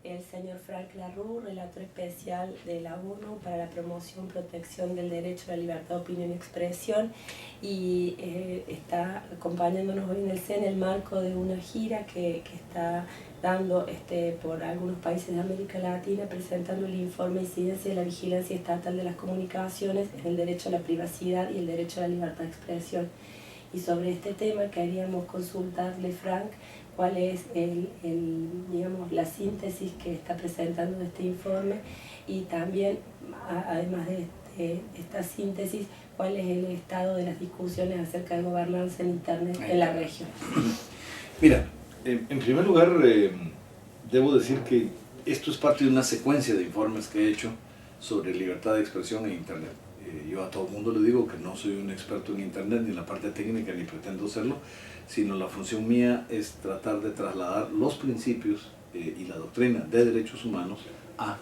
El señor Frank LaRue, relator especial de la ONU para la promoción y protección del derecho a la libertad de opinión y expresión, y está acompañándonos hoy en el CEN en el marco de una gira que está dando por algunos países de América Latina, presentando el informe Incidencia de la Vigilancia Estatal de las Comunicaciones en el derecho a la privacidad y el derecho a la libertad de expresión. Y sobre este tema queríamos consultarle, Frank, cuál es digamos, la síntesis que está presentando este informe, y también, además de esta síntesis, cuál es el estado de las discusiones acerca de gobernanza en Internet en la región. Mira, en primer lugar, debo decir que esto es parte de una secuencia de informes que he hecho sobre libertad de expresión en Internet. Yo a todo el mundo le digo que no soy un experto en Internet, ni en la parte técnica, ni pretendo serlo, sino la función mía es tratar de trasladar los principios y la doctrina de derechos humanos a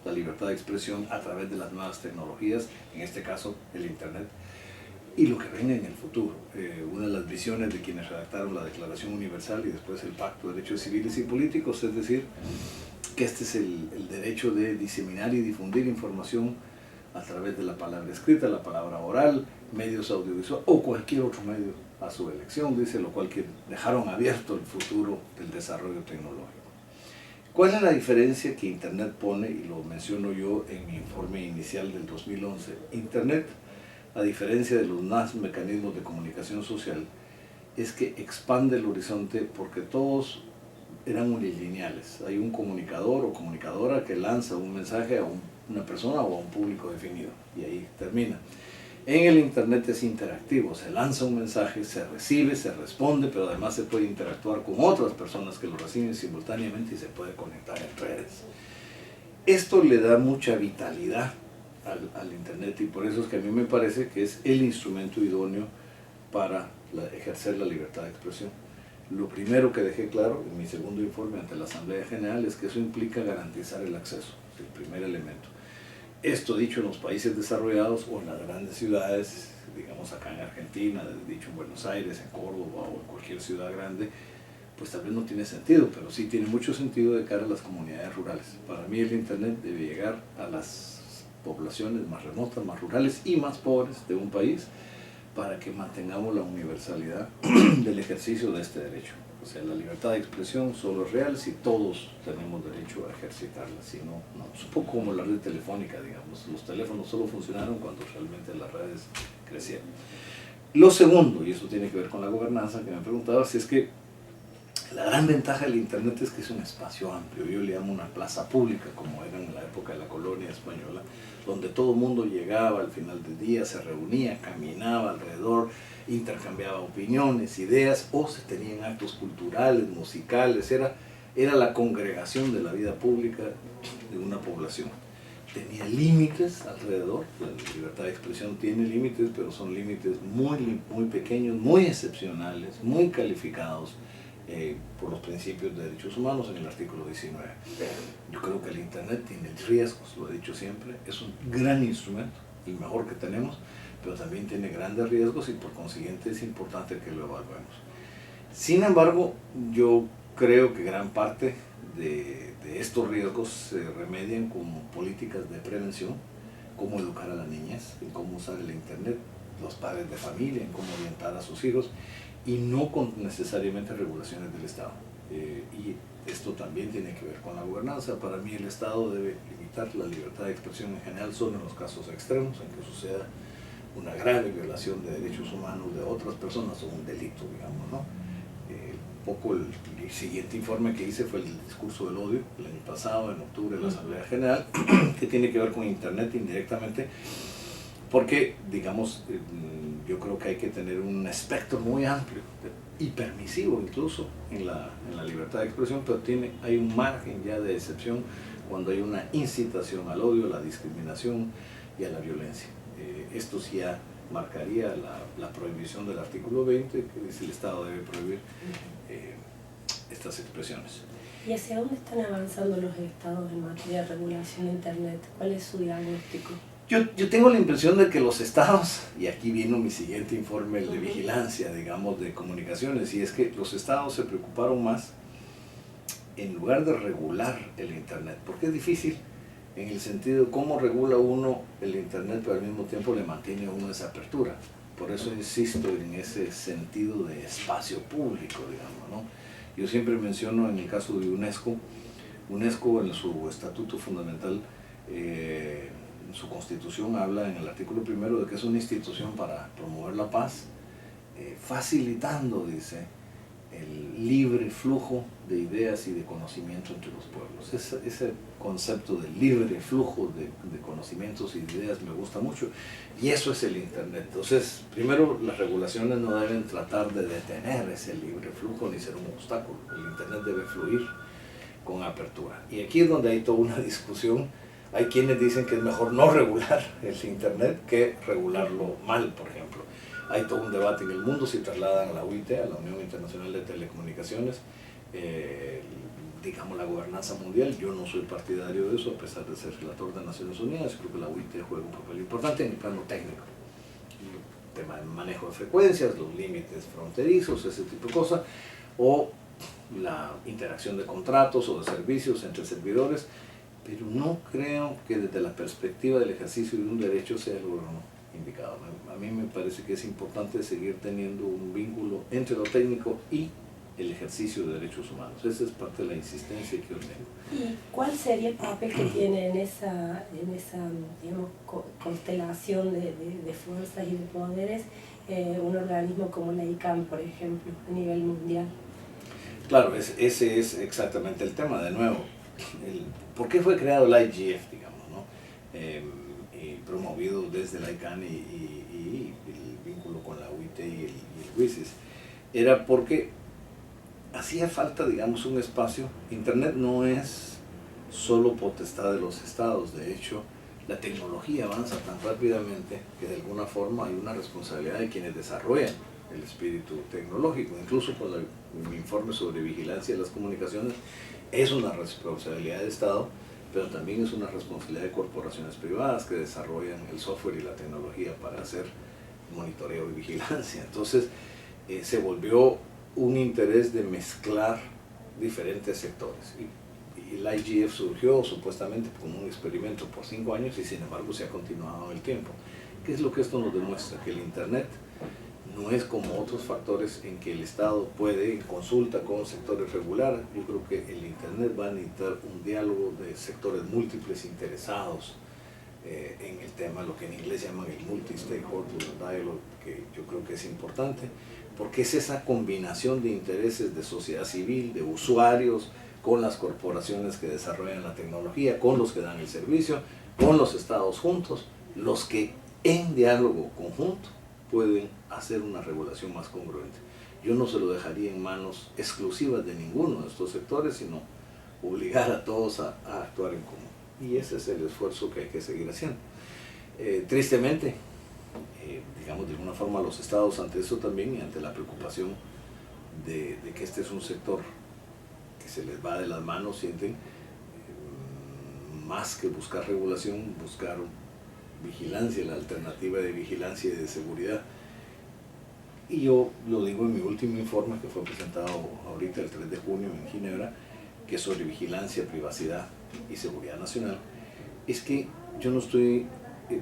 la libertad de expresión a través de las nuevas tecnologías, en este caso el Internet, y lo que venga en el futuro. Una de las visiones de quienes redactaron la Declaración Universal y después el Pacto de Derechos Civiles y Políticos, es decir, que este es el derecho de diseminar y difundir información a través de la palabra escrita, la palabra oral, medios audiovisuales o cualquier otro medio a su elección, dice, lo cual que dejaron abierto el futuro del desarrollo tecnológico. ¿Cuál es la diferencia que Internet pone? Y lo menciono yo en mi informe inicial del 2011. Internet, a diferencia de los demás mecanismos de comunicación social, es que expande el horizonte porque todos eran unilineales. Hay un comunicador o comunicadora que lanza un mensaje a una persona o a un público definido, y ahí termina. En el Internet es interactivo, se lanza un mensaje, se recibe, se responde, pero además se puede interactuar con otras personas que lo reciben simultáneamente y se puede conectar en redes. Esto le da mucha vitalidad al Internet, y por eso es que a mí me parece que es el instrumento idóneo para ejercer la libertad de expresión. Lo primero que dejé claro en mi segundo informe ante la Asamblea General es que eso implica garantizar el acceso, el primer elemento. Esto dicho en los países desarrollados o en las grandes ciudades, digamos acá en Argentina, dicho en Buenos Aires, en Córdoba o en cualquier ciudad grande, pues tal vez no tiene sentido, pero sí tiene mucho sentido de cara a las comunidades rurales. Para mí el Internet debe llegar a las poblaciones más remotas, más rurales y más pobres de un país, para que mantengamos la universalidad del ejercicio de este derecho. O sea, la libertad de expresión solo es real si todos tenemos derecho a ejercitarla, si no, no. Es un poco como la red telefónica, digamos. Los teléfonos solo funcionaron cuando realmente las redes crecieron. Lo segundo, y eso tiene que ver con la gobernanza, que me preguntaba, si es que la gran ventaja del Internet es que es un espacio amplio. Yo le llamo una plaza pública, como era en la época de la colonia española, donde todo el mundo llegaba al final del día, se reunía, caminaba alrededor, intercambiaba opiniones, ideas, o se tenían actos culturales, musicales. Era la congregación de la vida pública de una población. Tenía límites alrededor, la libertad de expresión tiene límites, pero son límites muy pequeños, muy excepcionales, muy calificados por los principios de derechos humanos en el artículo 19. Yo creo que el Internet tiene riesgos, lo he dicho siempre, es un gran instrumento, el mejor que tenemos, pero también tiene grandes riesgos y por consiguiente es importante que lo evaluemos. Sin embargo, yo creo que gran parte de estos riesgos se remedian con políticas de prevención, cómo educar a la niñez, en cómo usar el Internet, los padres de familia, en cómo orientar a sus hijos, y no con necesariamente regulaciones del Estado. Y esto también tiene que ver con la gobernanza. Para mí el Estado debe limitar la libertad de expresión en general solo en los casos extremos, en que suceda una grave violación de derechos humanos de otras personas o un delito, digamos, ¿no? El siguiente informe que hice fue el discurso del odio, el año pasado, en octubre, en la Asamblea General, que tiene que ver con Internet indirectamente, porque, digamos, yo creo que hay que tener un espectro muy amplio y permisivo incluso en la libertad de expresión, pero hay un margen ya de excepción cuando hay una incitación al odio, a la discriminación y a la violencia. Esto sí ya marcaría la prohibición del artículo 20, que dice el Estado debe prohibir estas expresiones. ¿Y hacia dónde están avanzando los estados en materia de regulación de Internet? ¿Cuál es su diagnóstico? Yo tengo la impresión de que los estados, y aquí vino mi siguiente informe, el de vigilancia, digamos, de comunicaciones, y es que los estados se preocuparon más en lugar de regular el Internet, porque es difícil en el sentido de cómo regula uno el Internet, pero al mismo tiempo le mantiene uno esa apertura. Por eso insisto en ese sentido de espacio público, digamos, ¿no? Yo siempre menciono en el caso de UNESCO, UNESCO en su estatuto fundamental, en su constitución habla en el artículo 1 de que es una institución para promover la paz, facilitando, dice, el libre flujo de ideas y de conocimiento entre los pueblos. Ese concepto de libre flujo de conocimientos y de ideas me gusta mucho, y eso es el Internet. Entonces, primero, las regulaciones no deben tratar de detener ese libre flujo ni ser un obstáculo. El Internet debe fluir con apertura. Y aquí es donde hay toda una discusión. Hay quienes dicen que es mejor no regular el Internet que regularlo mal, por ejemplo. Hay todo un debate en el mundo, si trasladan a la UIT, a la Unión Internacional de Telecomunicaciones, digamos la gobernanza mundial. Yo no soy partidario de eso, a pesar de ser relator de Naciones Unidas. Creo que la UIT juega un papel importante en el plano técnico. El tema del manejo de frecuencias, los límites fronterizos, ese tipo de cosas, o la interacción de contratos o de servicios entre servidores, pero no creo que desde la perspectiva del ejercicio de un derecho sea el órgano indicado. A mí me parece que es importante seguir teniendo un vínculo entre lo técnico y el ejercicio de derechos humanos. Esa es parte de la insistencia que yo tengo. ¿Y cuál sería el papel que tiene en esa digamos, constelación de fuerzas y de poderes un organismo como la ICANN, por ejemplo, a nivel mundial? Claro, ese es exactamente el tema. De nuevo, ¿por qué fue creado el IGF, digamos, ¿no? Promovido desde la ICANN y el vínculo con la UIT y el WISIS? Era porque hacía falta, digamos, un espacio. Internet no es solo potestad de los estados. De hecho, la tecnología avanza tan rápidamente que de alguna forma hay una responsabilidad de quienes desarrollan el espíritu tecnológico. Incluso con mi informe sobre vigilancia de las comunicaciones, es una responsabilidad del Estado, pero también es una responsabilidad de corporaciones privadas que desarrollan el software y la tecnología para hacer monitoreo y vigilancia. Entonces, se volvió un interés de mezclar diferentes sectores. Y el IGF surgió supuestamente como un experimento por 5 años y sin embargo se ha continuado en el tiempo. ¿Qué es lo que esto nos demuestra? Que el Internet no es como otros factores en que el Estado puede, en consulta con sectores regulares. Yo creo que el Internet va a necesitar un diálogo de sectores múltiples interesados en el tema, lo que en inglés llaman el multi-stakeholder dialogue, que yo creo que es importante, porque es esa combinación de intereses de sociedad civil, de usuarios, con las corporaciones que desarrollan la tecnología, con los que dan el servicio, con los estados juntos, los que en diálogo conjunto pueden hacer una regulación más congruente. Yo no se lo dejaría en manos exclusivas de ninguno de estos sectores, sino obligar a todos a actuar en común. Y ese es el esfuerzo que hay que seguir haciendo. Tristemente, digamos, de alguna forma los estados ante eso también y ante la preocupación de que este es un sector que se les va de las manos, sienten más que buscar regulación, buscar vigilancia, la alternativa de vigilancia y de seguridad. Y yo lo digo en mi último informe que fue presentado ahorita el 3 de junio en Ginebra, que es sobre vigilancia, privacidad y seguridad nacional, es que yo no estoy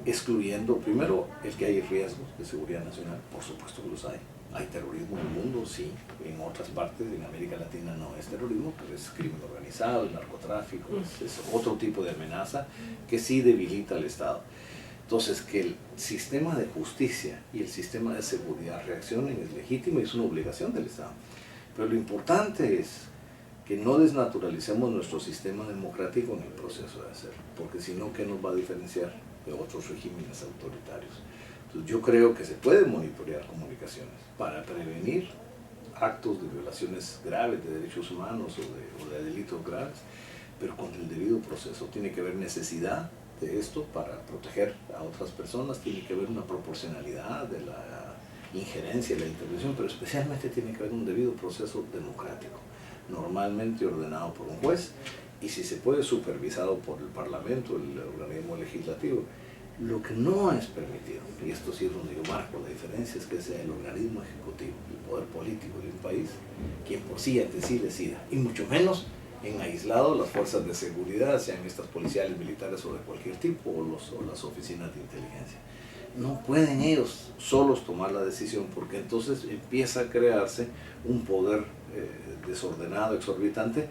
excluyendo, primero, el que hay riesgos de seguridad nacional. Por supuesto que los hay. Hay terrorismo en el mundo, sí. En otras partes, en América Latina no es terrorismo, pero es crimen organizado, es narcotráfico, es otro tipo de amenaza que sí debilita al Estado. Entonces, que el sistema de justicia y el sistema de seguridad reaccionen es legítimo y es una obligación del Estado. Pero lo importante es que no desnaturalicemos nuestro sistema democrático en el proceso de hacerlo, porque si no, ¿qué nos va a diferenciar de otros regímenes autoritarios? Entonces, yo creo que se puede monitorear comunicaciones para prevenir actos de violaciones graves de derechos humanos o de delitos graves, pero con el debido proceso. Tiene que haber necesidad de esto para proteger a otras personas, tiene que haber una proporcionalidad de la injerencia y la intervención, pero especialmente tiene que haber un debido proceso democrático, normalmente ordenado por un juez y si se puede supervisado por el Parlamento, el organismo legislativo. Lo que no es permitido, y esto sí es donde yo marco la diferencia, es que sea el organismo ejecutivo, el poder político de un país, quien por sí ante sí decida, y mucho menos en aislado las fuerzas de seguridad, sean estas policiales, militares o de cualquier tipo, o las oficinas de inteligencia. No pueden ellos solos tomar la decisión, porque entonces empieza a crearse un poder desordenado, exorbitante,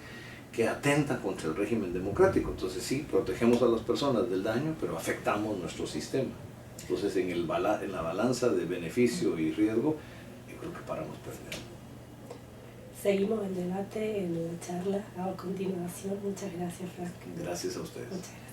que atenta contra el régimen democrático. Entonces sí, protegemos a las personas del daño, pero afectamos nuestro sistema. Entonces en la balanza de beneficio y riesgo, yo creo que paramos perdiendo. Seguimos el debate en la charla a continuación. Muchas gracias, Frank. Gracias a ustedes. Muchas gracias.